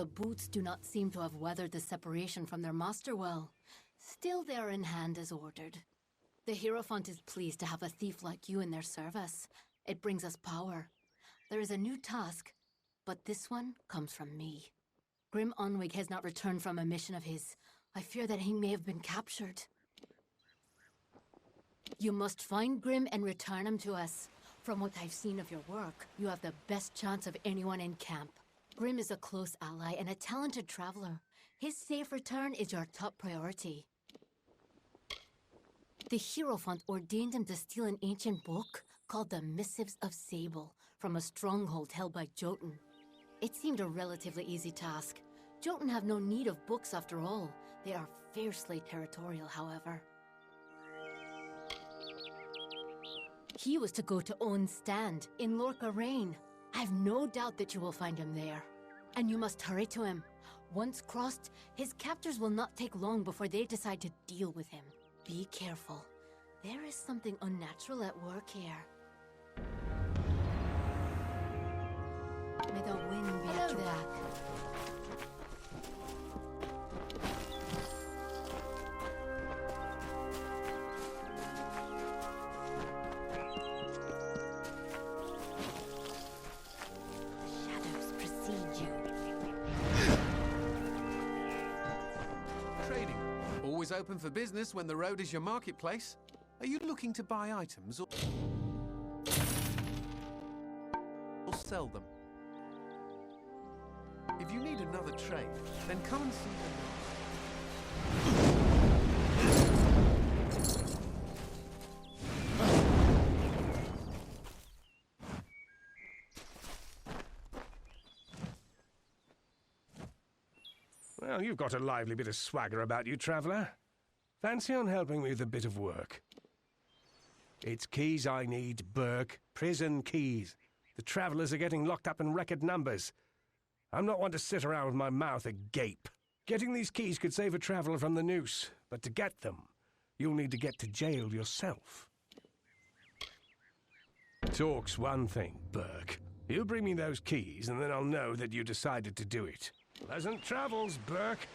the boots do not seem to have weathered the separation from their master well. Still, they are in hand as ordered. The Hierophant is pleased to have a thief like you in their service. It brings us power. There is a new task, but this one comes from me. Grim Onwig has not returned from a mission of his. I fear that he may have been captured. You must find Grim and return him to us. From what I've seen of your work, you have the best chance of anyone in camp. Grim is a close ally and a talented traveler. His safe return is your top priority. The Hierophant ordained him to steal an ancient book called the Missives of Sable from a stronghold held by Jotun. It seemed a relatively easy task. Jotun have no need of books after all. They are fiercely territorial, however. He was to go to Owen's stand in Lorca Rain. I've no doubt that you will find him there. And you must hurry to him. Once crossed, his captors will not take long before they decide to deal with him. Be careful. There is something unnatural at work here. May the wind be at your back. Shadows precede you. Trading. Always open for business when the road is your marketplace. Are you looking to buy items or sell them? If you need another trade, then come and see them. Well, you've got a lively bit of swagger about you, traveller. Fancy on helping me with a bit of work? It's keys I need, Burke. Prison keys. The travellers are getting locked up in record numbers. I'm not one to sit around with my mouth agape. Getting these keys could save a traveller from the noose, but to get them, you'll need to get to jail yourself. Talk's one thing, Burke. You bring me those keys, and then I'll know that you decided to do it. Pleasant travels, Burke.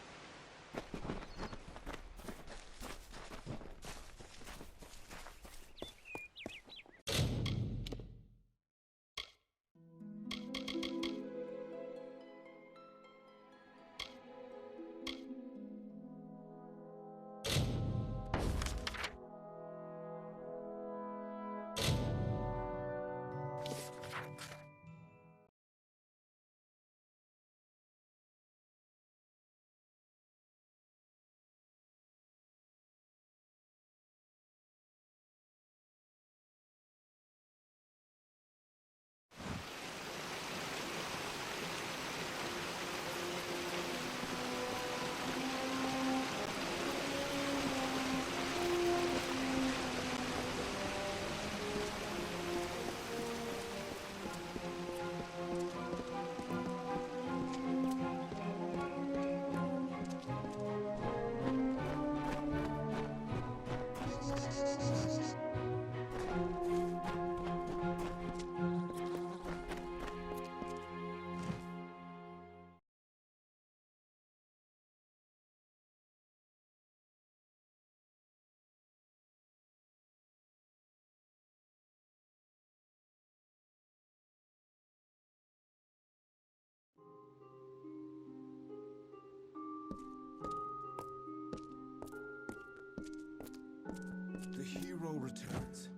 The hero returns.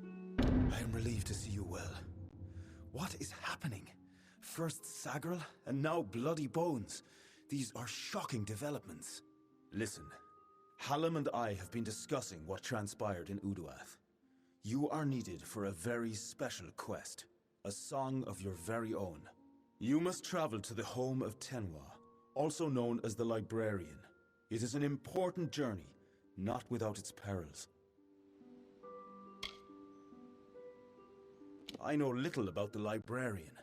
I am relieved to see you well. What is happening? First Sagrel, and now Bloody Bones. These are shocking developments. Listen, Hallam and I have been discussing what transpired in Uduath. You are needed for a very special quest. A song of your very own. You must travel to the home of Tenwa, also known as the Librarian. It is an important journey, not without its perils. I know little about the Librarian.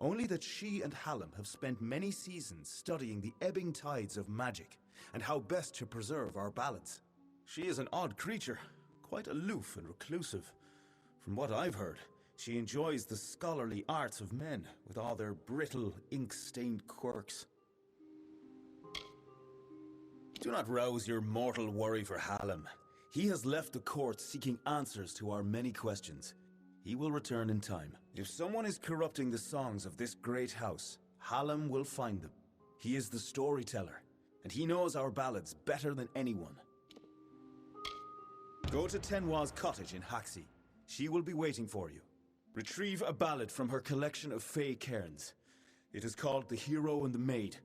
Only that she and Hallam have spent many seasons studying the ebbing tides of magic and how best to preserve our balance. She is an odd creature, quite aloof and reclusive. From what I've heard, she enjoys the scholarly arts of men with all their brittle, ink-stained quirks. Do not rouse your mortal worry for Hallam. He has left the court seeking answers to our many questions. He will return in time. If someone is corrupting the songs of this great house, Hallam will find them. He is the storyteller, and he knows our ballads better than anyone. Go to Tenwa's cottage in Haxi. She will be waiting for you. Retrieve a ballad from her collection of fey cairns. It is called The Hero and the Maid.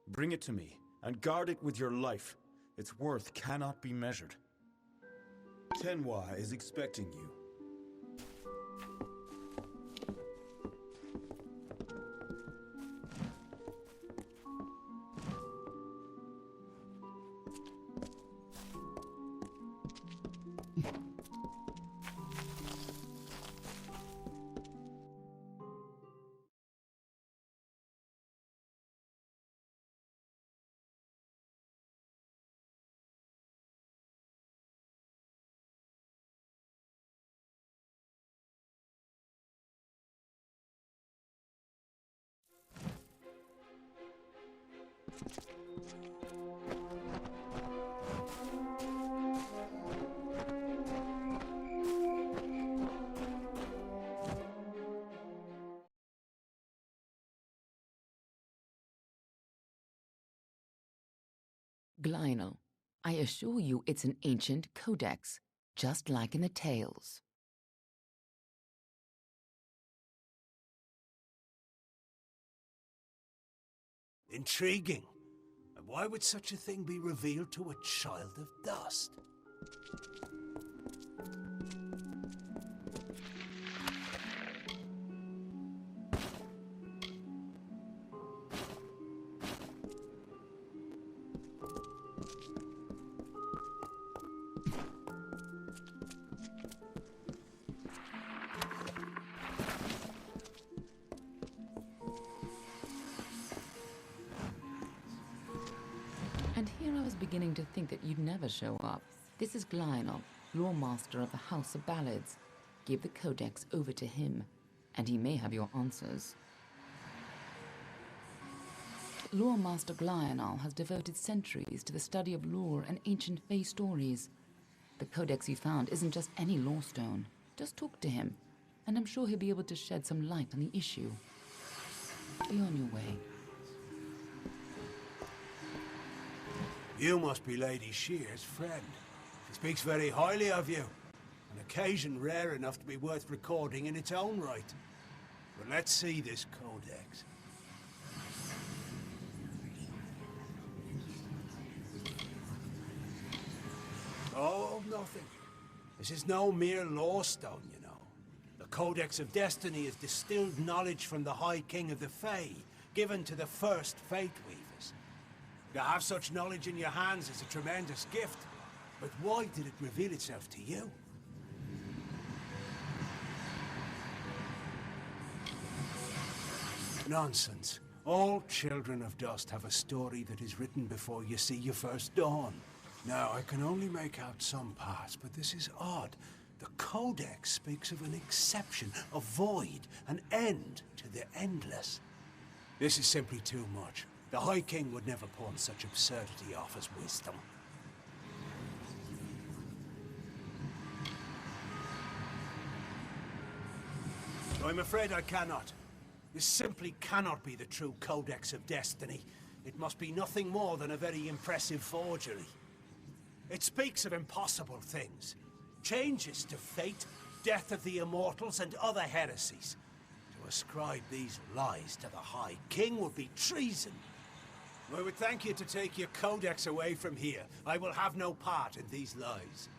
Bring it to me, and guard it with your life. Its worth cannot be measured. Tenwa is expecting you. Glynel, I assure you it's an ancient codex, just like in the tales. Intriguing. And why would such a thing be revealed to a child of dust? And here I was beginning to think that you'd never show up. This is Glynel, lore master of the House of Ballads. Give the codex over to him, and he may have your answers. Lore Master Glynel has devoted centuries to the study of lore and ancient Fey stories. The codex you found isn't just any lore stone. Just talk to him, and I'm sure he'll be able to shed some light on the issue. Be on your way. You must be Lady Shear's friend. She speaks very highly of you. An occasion rare enough to be worth recording in its own right. But let's see this codex. Oh, nothing. This is no mere lore stone, you know. The Codex of Destiny is distilled knowledge from the High King of the Fae, given to the first Fate Weavers. To have such knowledge in your hands is a tremendous gift. But why did it reveal itself to you? Nonsense. All children of dust have a story that is written before you see your first dawn. Now, I can only make out some parts, but this is odd. The Codex speaks of an exception, a void, an end to the endless. This is simply too much. The High King would never pawn such absurdity off as wisdom. I'm afraid I cannot. This simply cannot be the true Codex of Destiny. It must be nothing more than a very impressive forgery. It speaks of impossible things. Changes to fate, death of the immortals, and other heresies. To ascribe these lies to the High King would be treason. I would thank you to take your codex away from here. I will have no part in these lies.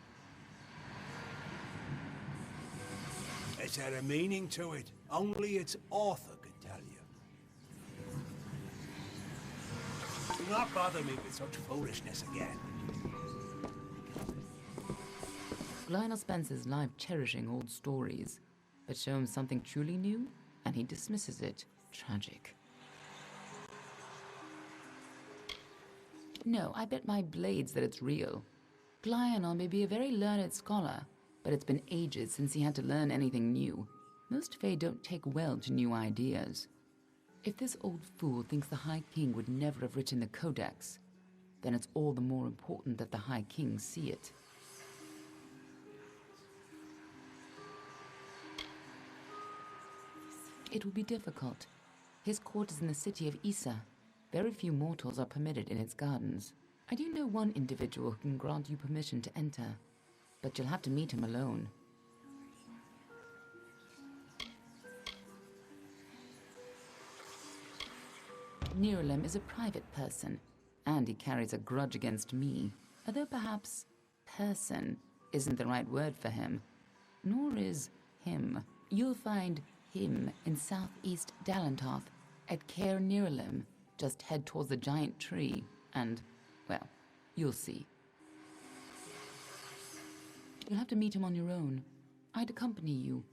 Is there a meaning to it? Only its author could tell you. Do not bother me with such foolishness again. Glynel spends his life cherishing old stories, but show him something truly new, and he dismisses it. Tragic. No, I bet my blades that it's real. Glynel may be a very learned scholar, but it's been ages since he had to learn anything new. Most Fae don't take well to new ideas. If this old fool thinks the High King would never have written the Codex, then it's all the more important that the High King see it. It will be difficult. His court is in the city of Isa. Very few mortals are permitted in its gardens. I do know one individual who can grant you permission to enter, but you'll have to meet him alone. Nirulem is a private person, and he carries a grudge against me, although perhaps person isn't the right word for him, nor is him. You'll find him in southeast Dalantoth at Caer Nirulem. Just head towards the giant tree, and, well, you'll see. You'll have to meet him on your own. I'd accompany you,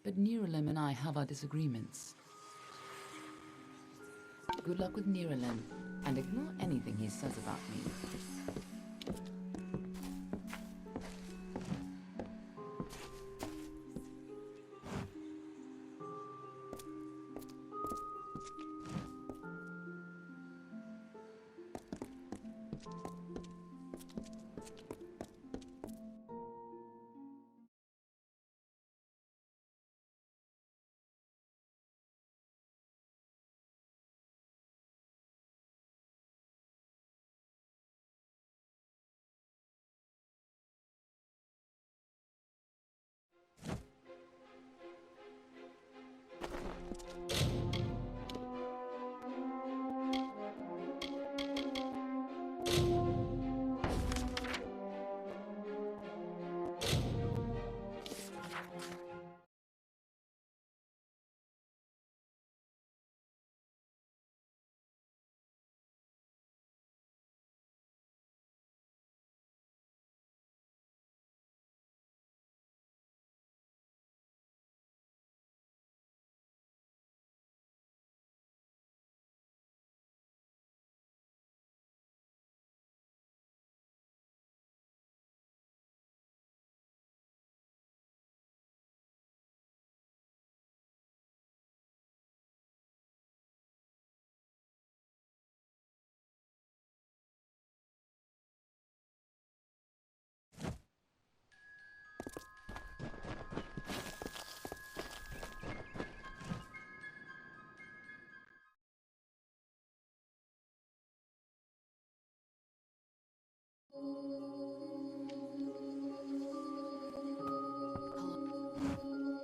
but Nirulem and I have our disagreements. Good luck with Nirulem, and ignore anything he says about me.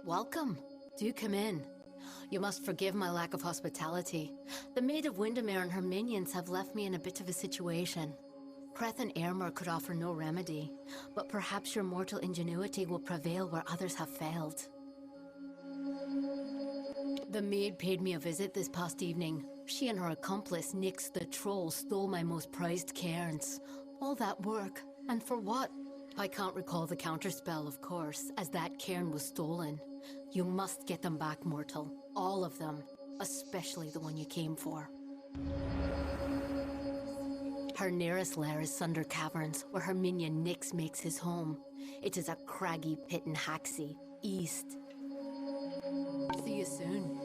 Welcome. Do come in. You must forgive my lack of hospitality. The Maid of Windermere and her minions have left me in a bit of a situation. Creth and Airmer could offer no remedy, but perhaps your mortal ingenuity will prevail where others have failed. The maid paid me a visit this past evening. She and her accomplice, Nyx the Troll, stole my most prized cairns. All that work, and for what? I can't recall the counterspell, of course, as that cairn was stolen. You must get them back, mortal. All of them. Especially the one you came for. Her nearest lair is Sunder Caverns, where her minion Nyx makes his home. It is a craggy pit in Haxie, east. See you soon.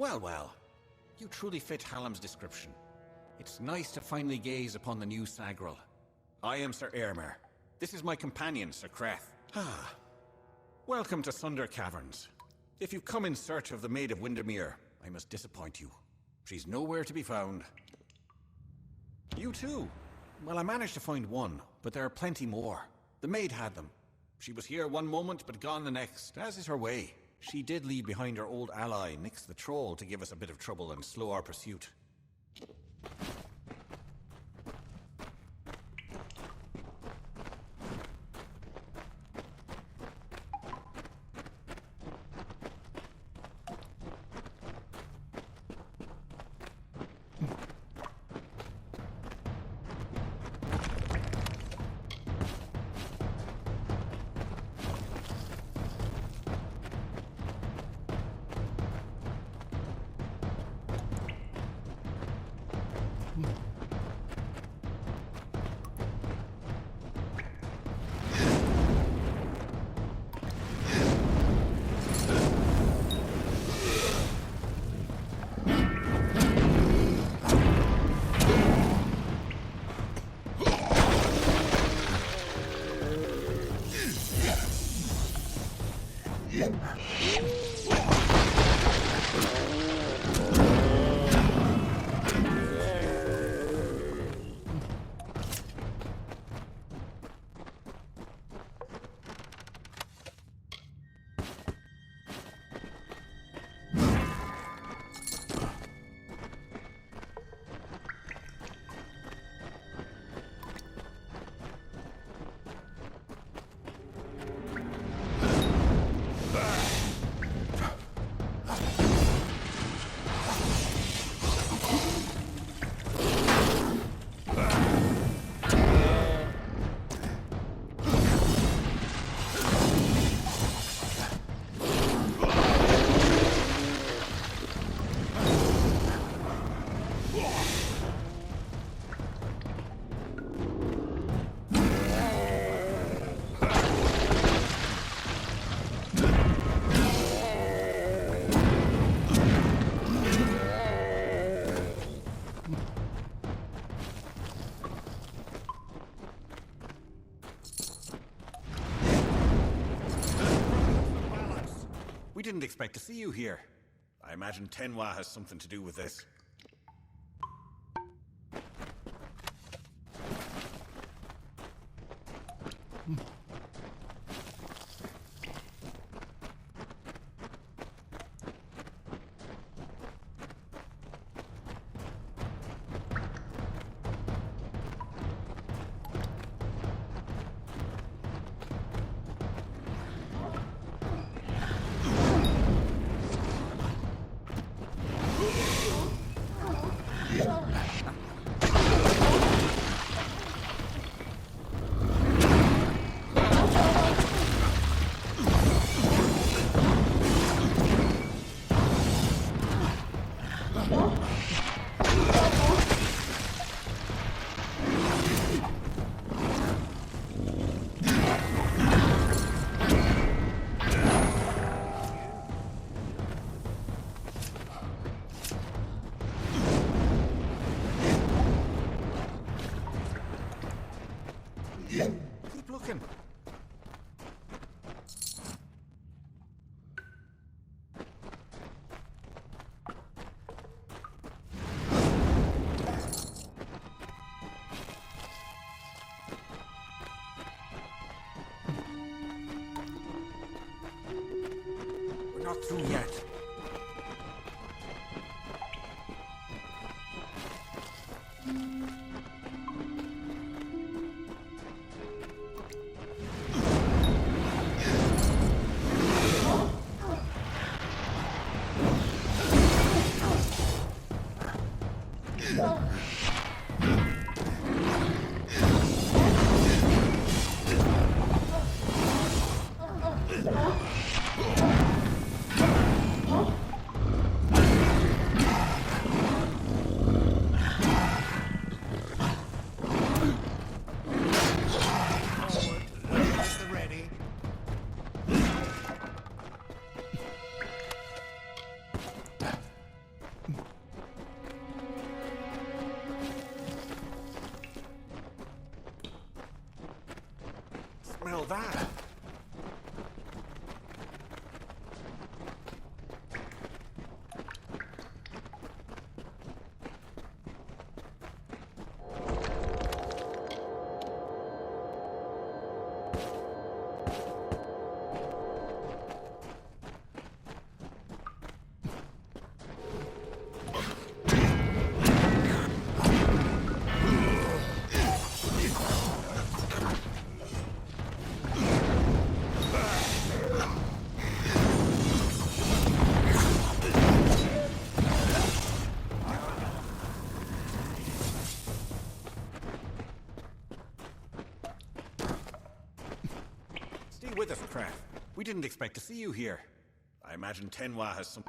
Well, well. You truly fit Hallam's description. It's nice to finally gaze upon the new Sagril. I am Sir Airmer. This is my companion, Sir Creth. Ah. Welcome to Sunder Caverns. If you've come in search of the Maid of Windermere, I must disappoint you. She's nowhere to be found. You too? Well, I managed to find one, but there are plenty more. The maid had them. She was here one moment, but gone the next, as is her way. She did leave behind her old ally, Nyx the Troll, to give us a bit of trouble and slow our pursuit. We didn't expect to see you here. I imagine Tenwa has something to do with this. Keep looking. We're not through yet. smell that? Stay with us, Krath. We didn't expect to see you here. I imagine Tenwa has some...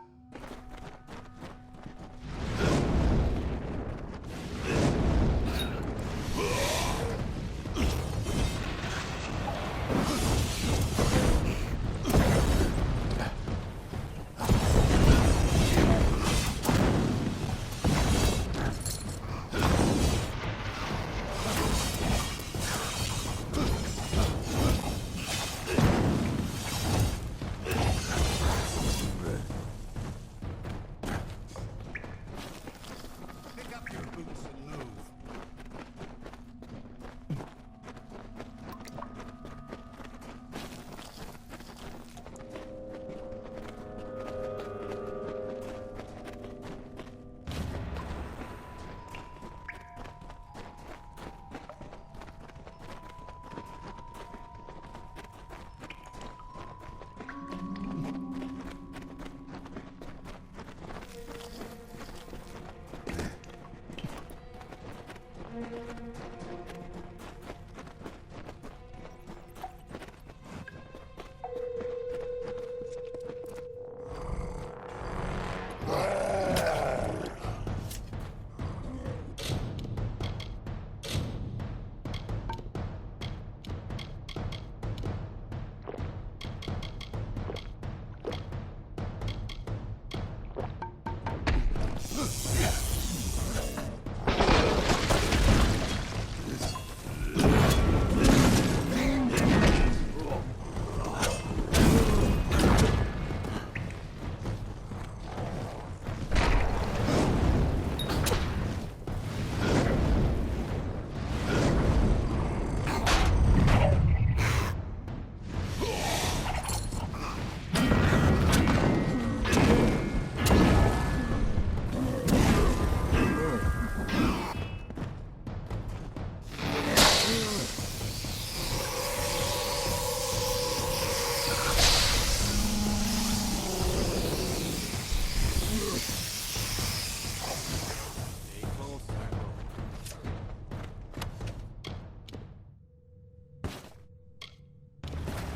Pick up your boots and move.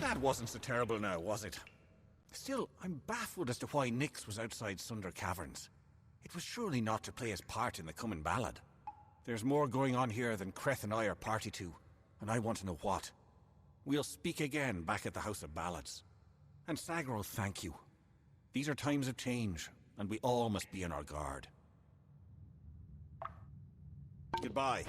That wasn't so terrible now, was it? Still, I'm baffled as to why Nyx was outside Sunder Caverns. It was surely not to play his part in the coming ballad. There's more going on here than Kreth and I are party to, and I want to know what. We'll speak again back at the House of Ballads. And Sagro, thank you. These are times of change, and we all must be on our guard. Goodbye.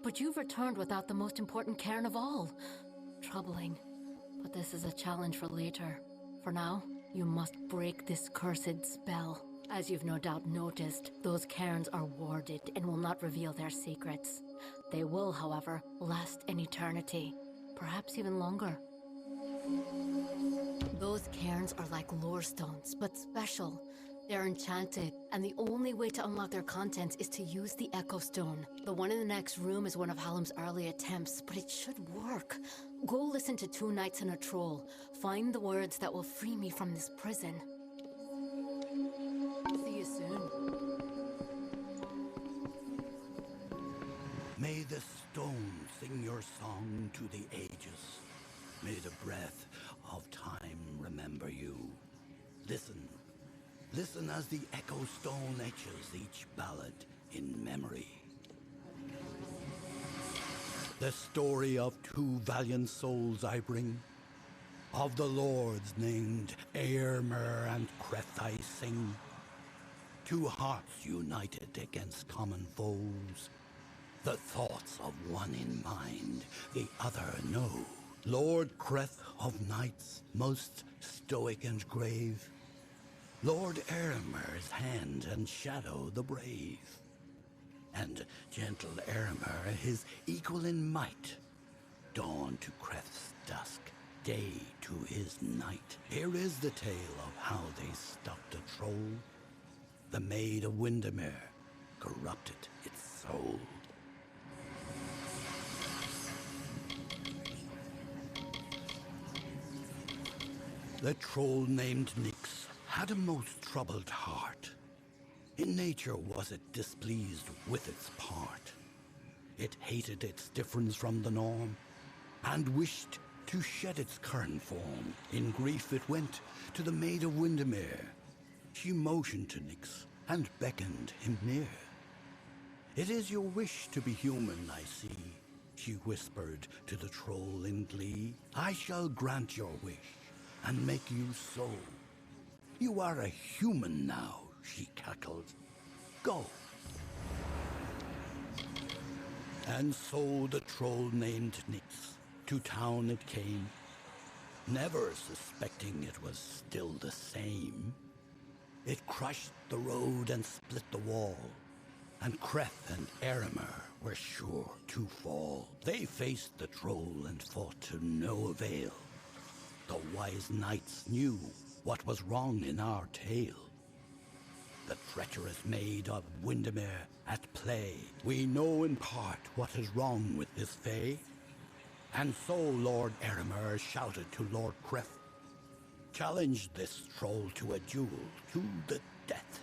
But you've returned without the most important cairn of all. Troubling. But this is a challenge for later. For now, you must break this cursed spell. As you've no doubt noticed, those cairns are warded and will not reveal their secrets. They will, however, last an eternity. Perhaps even longer. Those cairns are like lore stones, but special. They're enchanted, and the only way to unlock their contents is to use the Echo Stone. The one in the next room is one of Hallam's early attempts, but it should work. Go listen to Two Knights and a Troll. Find the words that will free me from this prison. See you soon. May the stone sing your song to the ages. May the breath of time remember you. Listen. Listen as the Echo Stone etches each ballad in memory. The story of two valiant souls I bring, of the lords named Aermer and Creth I sing. Two hearts united against common foes, the thoughts of one in mind, the other no. Lord Creth of knights, most stoic and grave, Lord Aermer's hand and shadow the brave, and gentle Aermer his equal in might, dawn to Creth's dusk, day to his night. Here is the tale of how they stopped a troll. The Maid of Windermere corrupted its soul. The troll named Nyx had a most troubled heart. In nature was it displeased with its part. It hated its difference from the norm, and wished to shed its current form. In grief it went to the Maid of Windermere. She motioned to Nyx, and beckoned him near. "It is your wish to be human, I see," she whispered to the troll in glee. "I shall grant your wish, and make you so. You are a human now," she cackled. "Go." And so the troll named Nyx to town it came, never suspecting it was still the same. It crushed the road and split the wall, and Creth and Aermer were sure to fall. They faced the troll and fought to no avail. The wise knights knew what was wrong in our tale. The treacherous Maid of Windermere at play. We know in part what is wrong with this fay. And so Lord Aermer shouted to Lord Creth, "Challenge this troll to a duel to the death."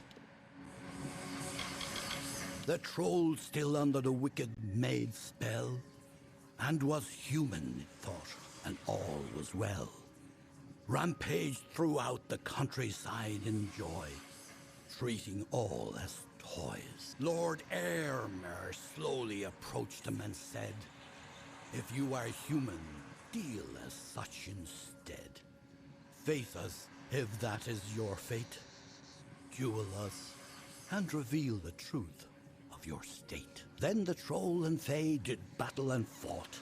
The troll still under the wicked maid's spell, and was human, it thought, and all was well. Rampaged throughout the countryside in joy, treating all as toys. Lord Aermer slowly approached him and said, "If you are human, deal as such instead. Face us, if that is your fate. Duel us, and reveal the truth of your state." Then the troll and fae did battle and fought.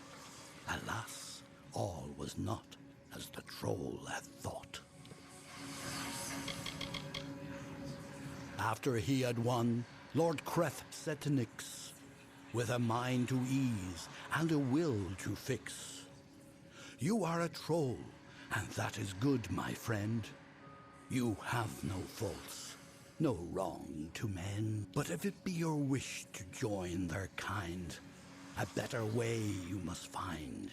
Alas, all was not as the troll had thought. After he had won, Lord Creth said to Nyx, with a mind to ease and a will to fix, "You are a troll, and that is good, my friend. You have no faults, no wrong to mend. But if it be your wish to join their kind, a better way you must find.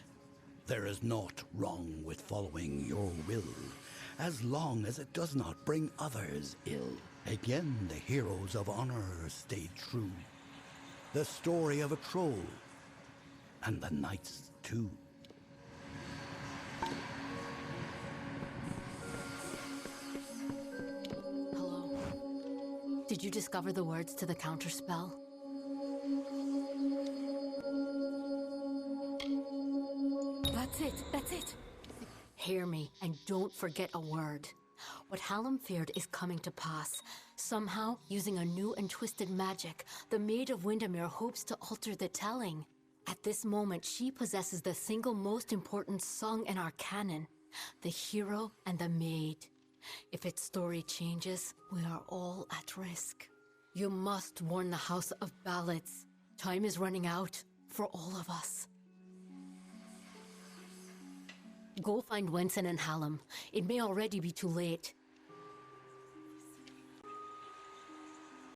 There is naught wrong with following your will, as long as it does not bring others ill." Again the heroes of honor stayed true. The story of a troll, and the knights too. Hello. Did you discover the words to the counterspell? That's it. Hear me, and don't forget a word. What Hallam feared is coming to pass. Somehow, using a new and twisted magic, the Maid of Windermere hopes to alter the telling. At this moment, she possesses the single most important song in our canon, the hero and the maid. If its story changes, we are all at risk. You must warn the House of Ballads. Time is running out for all of us. Go find Wenson and Hallam. It may already be too late.